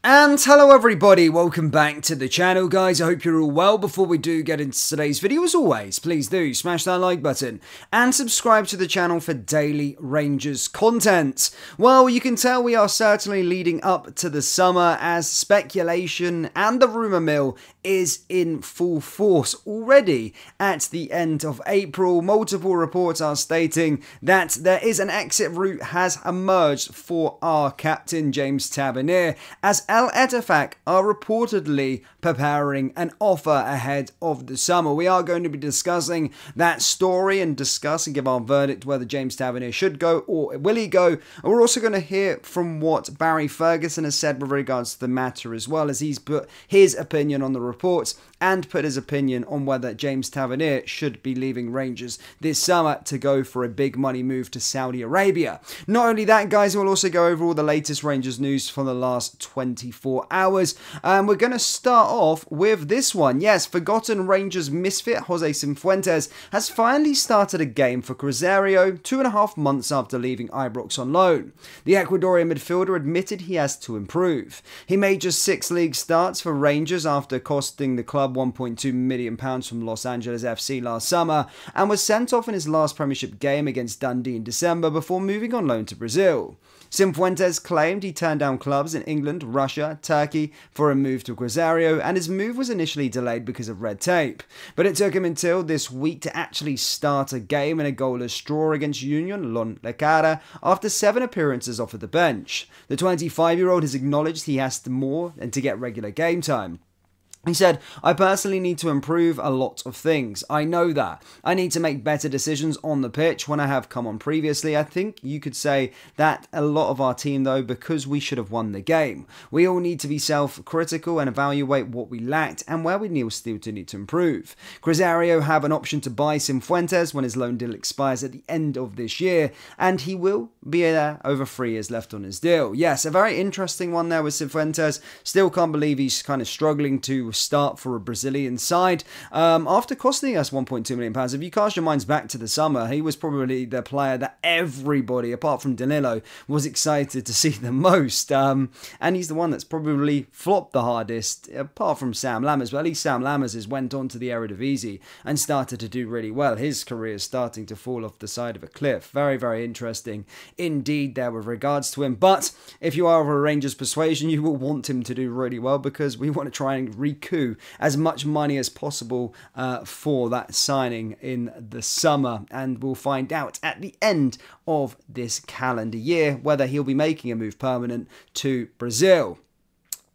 And hello everybody, welcome back to the channel guys. I hope you're all well. Before we do get into today's video, as always, please do smash that like button and subscribe to the channel for daily Rangers content. Well, you can tell we are certainly leading up to the summer as speculation and the rumour mill is in full force already. At the end of April, multiple reports are stating that there is an exit route has emerged for our captain James Tavernier, as Al Ettifaq are reportedly preparing an offer ahead of the summer. We are going to be discussing that story and discuss and give our verdict whether James Tavernier should go or will he go. And we're also going to hear from what Barry Ferguson has said with regards to the matter, as well as he's put his opinion on the reports and put his opinion on whether James Tavernier should be leaving Rangers this summer to go for a big money move to Saudi Arabia. Not only that, guys, we'll also go over all the latest Rangers news from the last 24 hours. We're going to start off with this one. Yes, forgotten Rangers Misfit Jose Cifuentes has finally started a game for Cruzeiro 2.5 months after leaving Ibrox on loan. The Ecuadorian midfielder admitted he has to improve. He made just 6 league starts for Rangers after costing the club £1.2 million from Los Angeles FC last summer, and was sent off in his last Premiership game against Dundee in December before moving on loan to Brazil. Cifuentes claimed he turned down clubs in England, Russia, Turkey for a move to Cruzeiro, and his move was initially delayed because of red tape. But it took him until this week to actually start a game in a goalless draw against Union La Cara after 7 appearances off of the bench. The 25-year-old has acknowledged he has to more and to get regular game time. He said, "I personally need to improve a lot of things. I know that. I need to make better decisions on the pitch when I have come on previously. I think you could say that a lot of our team, though, because we should have won the game. We all need to be self-critical and evaluate what we lacked and where we still need to improve. Cruzeiro have an option to buy Cifuentes when his loan deal expires at the end of this year, and he will be there over 3 years left on his deal." Yes, a very interesting one there with Cifuentes. Still can't believe he's kind of struggling to start for a Brazilian side after costing us £1.2 million. If you cast your minds back to the summer, he was probably the player that everybody, apart from Danilo, was excited to see the most. And he's the one that's probably flopped the hardest, apart from Sam Lammers. But at least Sam Lammers has went on to the Eredivisie and started to do really well. His career is starting to fall off the side of a cliff. Very, very interesting indeed there with regards to him. But if you are of a Rangers persuasion, you will want him to do really well, because we want to try and recoup as much money as possible for that signing in the summer, and we'll find out at the end of this calendar year whether he'll be making a move permanent to Brazil.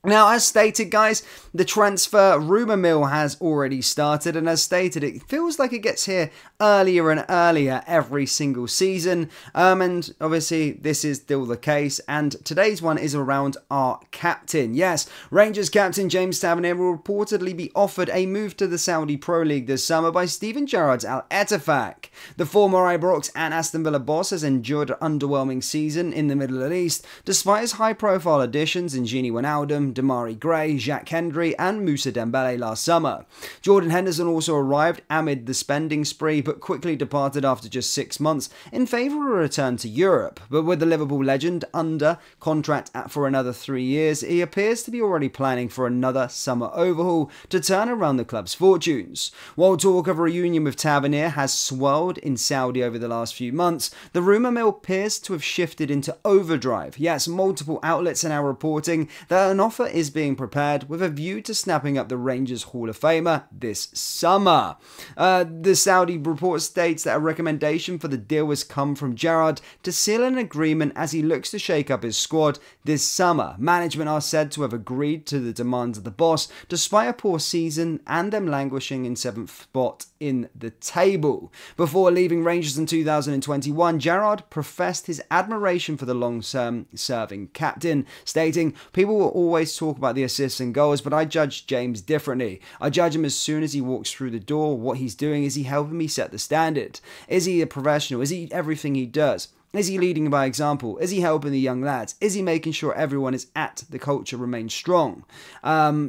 Now, as stated, guys, the transfer rumour mill has already started, and as stated, it feels like it gets here earlier and earlier every single season, and obviously this is still the case, and today's one is around our captain. Yes, Rangers captain James Tavernier will reportedly be offered a move to the Saudi Pro League this summer by Steven Gerrard's Al Ettifaq. The former Ibrox and Aston Villa boss has endured an underwhelming season in the Middle East, despite his high-profile additions in Gini Wijnaldum, Damari Gray, Jacques Hendry and Moussa Dembele last summer. Jordan Henderson also arrived amid the spending spree, but quickly departed after just 6 months in favour of a return to Europe. But with the Liverpool legend under contract for another 3 years, he appears to be already planning for another summer overhaul to turn around the club's fortunes. While talk of a reunion with Tavernier has swirled in Saudi over the last few months, the rumour mill appears to have shifted into overdrive. Yes, multiple outlets are now reporting that an offer is being prepared with a view to snapping up the Rangers Hall of Famer this summer. The Saudi report states that a recommendation for the deal has come from Gerard to seal an agreement as he looks to shake up his squad this summer. Management are said to have agreed to the demands of the boss, despite a poor season and them languishing in 7th spot in the table. Before leaving Rangers in 2021, Gerard professed his admiration for the long-term serving captain, stating, "People will always talk about the assists and goals, but I judge James differently. I judge him as soon as he walks through the door. What he's doing, is he helping me set the standard? Is he a professional? Is he everything he does? Is he leading by example? Is he helping the young lads? Is he making sure everyone is at the culture remains strong?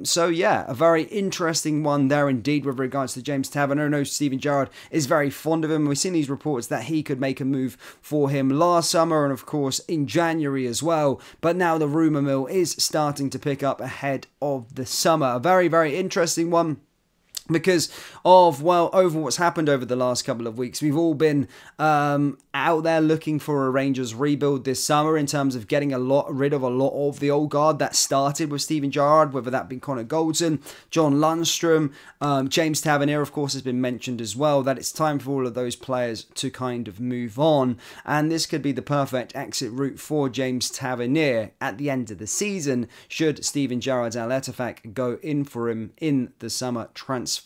So yeah, a very interesting one there indeed with regards to James Tavernier. I know Steven Gerrard is very fond of him. We've seen these reports that he could make a move for him last summer and of course in January as well. But now the rumour mill is starting to pick up ahead of the summer. A very, very interesting one. Because of, well, over what's happened over the last couple of weeks. We've all been out there looking for a Rangers rebuild this summer in terms of getting rid of a lot of the old guard that started with Steven Gerrard, whether that be Connor Goldson, John Lundstrom, James Tavernier, of course, has been mentioned as well, that it's time for all of those players to kind of move on. And this could be the perfect exit route for James Tavernier at the end of the season, should Steven Gerrard's Al Ettifaq go in for him in the summer transfer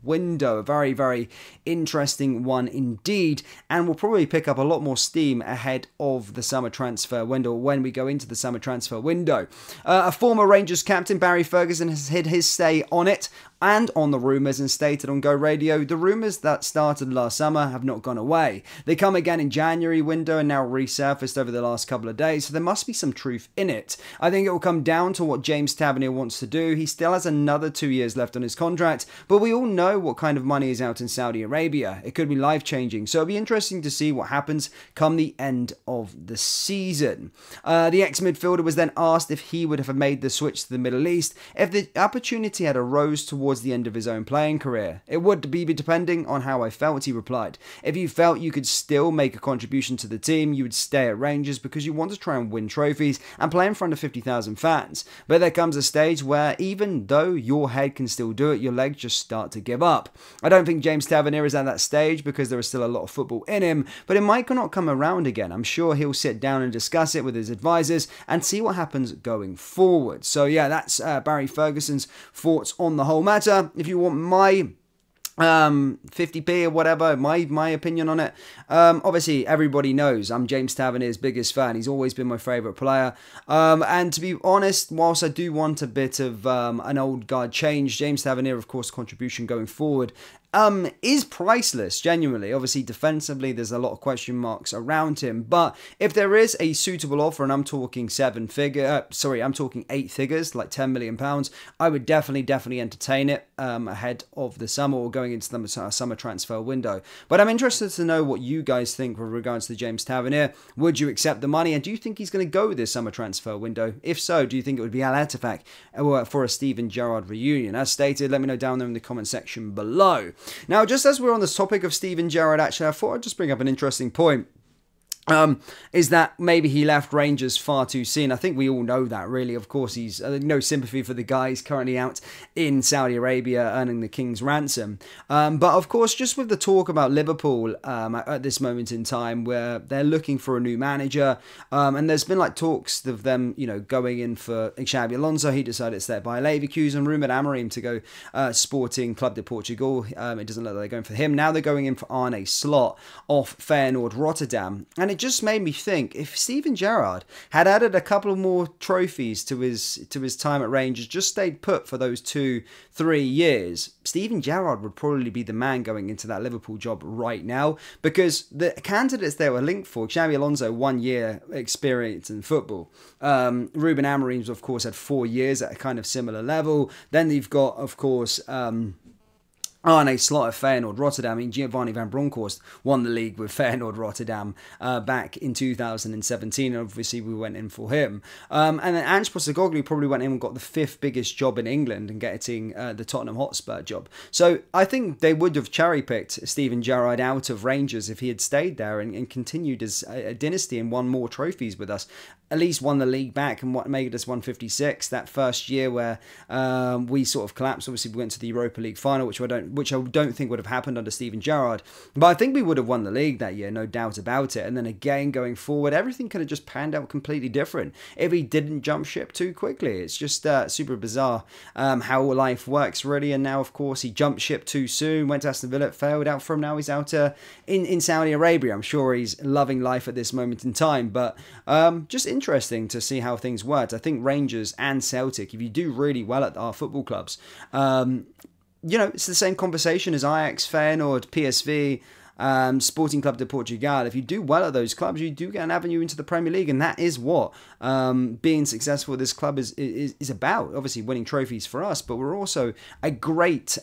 window. A very, very interesting one indeed, and we'll probably pick up a lot more steam ahead of the summer transfer window when we go into the summer transfer window. A former Rangers captain, Barry Ferguson, has hid his stay on it and on the rumours and stated on Go Radio, the rumours that started last summer have not gone away. They come again in January window and now resurfaced over the last couple of days, so there must be some truth in it. I think it will come down to what James Tavernier wants to do. He still has another 2 years left on his contract, but we all know what kind of money is out in Saudi Arabia. It could be life-changing, so it'll be interesting to see what happens come the end of the season. The ex-midfielder was then asked if he would have made the switch to the Middle East if the opportunity had arose towards the end of his own playing career. It would be depending on how I felt, he replied. If you felt you could still make a contribution to the team, you would stay at Rangers because you want to try and win trophies and play in front of 50,000 fans. But there comes a stage where even though your head can still do it, your legs just start to give up. I don't think James Tavernier is at that stage because there is still a lot of football in him, but it might not come around again. I'm sure he'll sit down and discuss it with his advisors and see what happens going forward. So yeah, that's Barry Ferguson's thoughts on the whole matter. If you want my 50p or whatever, my opinion on it, obviously everybody knows I'm James Tavernier's biggest fan. He's always been my favourite player, and to be honest, whilst I do want a bit of an old guard change, James Tavernier, of course, contribution going forward is priceless, genuinely. Obviously, defensively, there's a lot of question marks around him, but if there is a suitable offer, and I'm talking I'm talking 8 figures, like £10 million, I would definitely entertain it ahead of the summer or going into the summer transfer window. But I'm interested to know what you guys think with regards to James Tavernier. Would you accept the money, and do you think he's going to go this summer transfer window? If so, do you think it would be Al Ettifaq for a Steven Gerrard reunion? As stated, let me know down there in the comment section below. Now, just as we're on the topic of Steven Gerrard, actually, I thought I'd just bring up an interesting point. Is that maybe he left Rangers far too soon. I think we all know that, really. Of course, he's no sympathy for the guys currently out in Saudi Arabia earning the king's ransom. But of course, just with the talk about Liverpool at this moment in time, where they're looking for a new manager, and there's been like talks of them, going in for Xabi Alonso. He decided to stay at Bayer Leverkusen. Rumoured Amorim to go Sporting Club de Portugal. It doesn't look like they're going for him. Now they're going in for Arne Slot off Feyenoord Rotterdam. And it just made me think, if Steven Gerrard had added a couple more trophies to his time at Rangers, just stayed put for those 2-3 years, Steven Gerrard would probably be the man going into that Liverpool job right now, because the candidates they were linked for, Xabi Alonso, 1 year experience in football. Ruben Amorim's, of course, had 4 years at a kind of similar level. Then you've got, of course, Arne Slot at Feyenoord Rotterdam. I mean, Giovanni van Bronckhorst won the league with Feyenoord Rotterdam back in 2017. And obviously, we went in for him. And then Ange Postecoglou probably went in and got the 5th biggest job in England and getting the Tottenham Hotspur job. So I think they would have cherry-picked Steven Gerrard out of Rangers if he had stayed there and continued his dynasty and won more trophies with us. At least won the league back and what made us 156 that first year where we sort of collapsed. Obviously, we went to the Europa League final, which I don't think would have happened under Steven Gerrard. But I think we would have won the league that year, no doubt about it. And then again, going forward, everything could have just panned out completely different if he didn't jump ship too quickly. It's just super bizarre how life works, really. And now, of course, he jumped ship too soon, went to Aston Villa, failed out from. Now he's out in Saudi Arabia. I'm sure he's loving life at this moment in time. But just interesting to see how things worked. I think Rangers and Celtic, if you do really well at our football clubs, it's the same conversation as Ajax, Feyenoord, PSV, Sporting Club de Portugal, if you do well at those clubs, you do get an avenue into the Premier League, and that is what being successful at this club is about. Obviously winning trophies for us, but we're also a great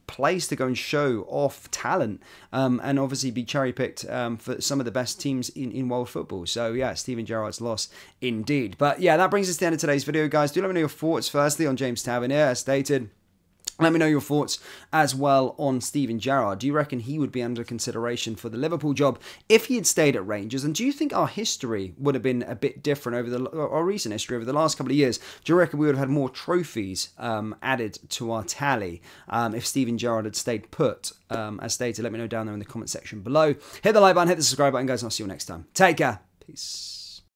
place to go and show off talent, and obviously be cherry-picked for some of the best teams in world football. So yeah, Steven Gerrard's loss indeed. But yeah, that brings us to the end of today's video, guys. Do let me know your thoughts firstly on James Tavernier, as stated. Let me know your thoughts as well on Steven Gerrard. Do you reckon he would be under consideration for the Liverpool job if he had stayed at Rangers? And do you think our history would have been a bit different over our recent history over the last couple of years? Do you reckon we would have had more trophies added to our tally if Steven Gerrard had stayed put? As stated, let me know down there in the comment section below. Hit the like button, hit the subscribe button, guys, and I'll see you next time. Take care. Peace.